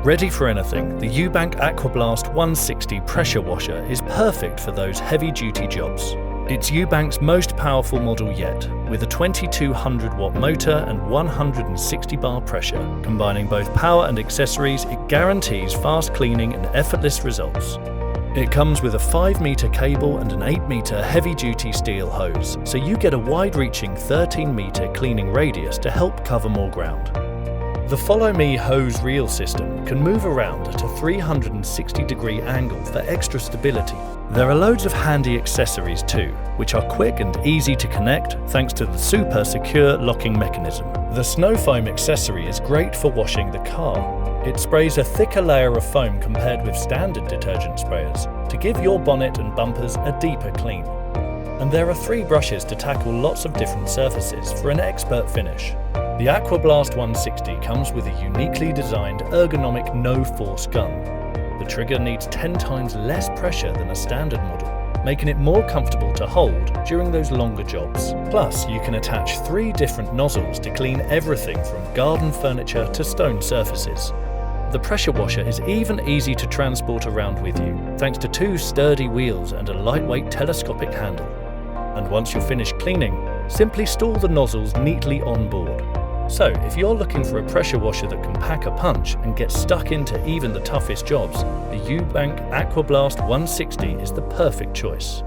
Ready for anything, the Ewbank AQUABLAST160 pressure washer is perfect for those heavy-duty jobs. It's Ewbank's most powerful model yet, with a 2200 watt motor and 160 bar pressure. Combining both power and accessories, it guarantees fast cleaning and effortless results. It comes with a 5-meter cable and an 8-meter heavy-duty steel hose, so you get a wide-reaching 13-meter cleaning radius to help cover more ground. The Follow Me hose reel system can move around at a 360-degree angle for extra stability. There are loads of handy accessories too, which are quick and easy to connect thanks to the super secure locking mechanism. The snow foam accessory is great for washing the car. It sprays a thicker layer of foam compared with standard detergent sprayers to give your bonnet and bumpers a deeper clean. And there are 3 brushes to tackle lots of different surfaces for an expert finish. The AQUABLAST160 comes with a uniquely designed ergonomic no-force gun. The trigger needs 10 times less pressure than a standard model, making it more comfortable to hold during those longer jobs. Plus, you can attach 3 different nozzles to clean everything from garden furniture to stone surfaces. The pressure washer is even easy to transport around with you, thanks to 2 sturdy wheels and a lightweight telescopic handle. And once you're finished cleaning, simply store the nozzles neatly on board. So, if you're looking for a pressure washer that can pack a punch and get stuck into even the toughest jobs, the Ewbank AQUABLAST160 is the perfect choice.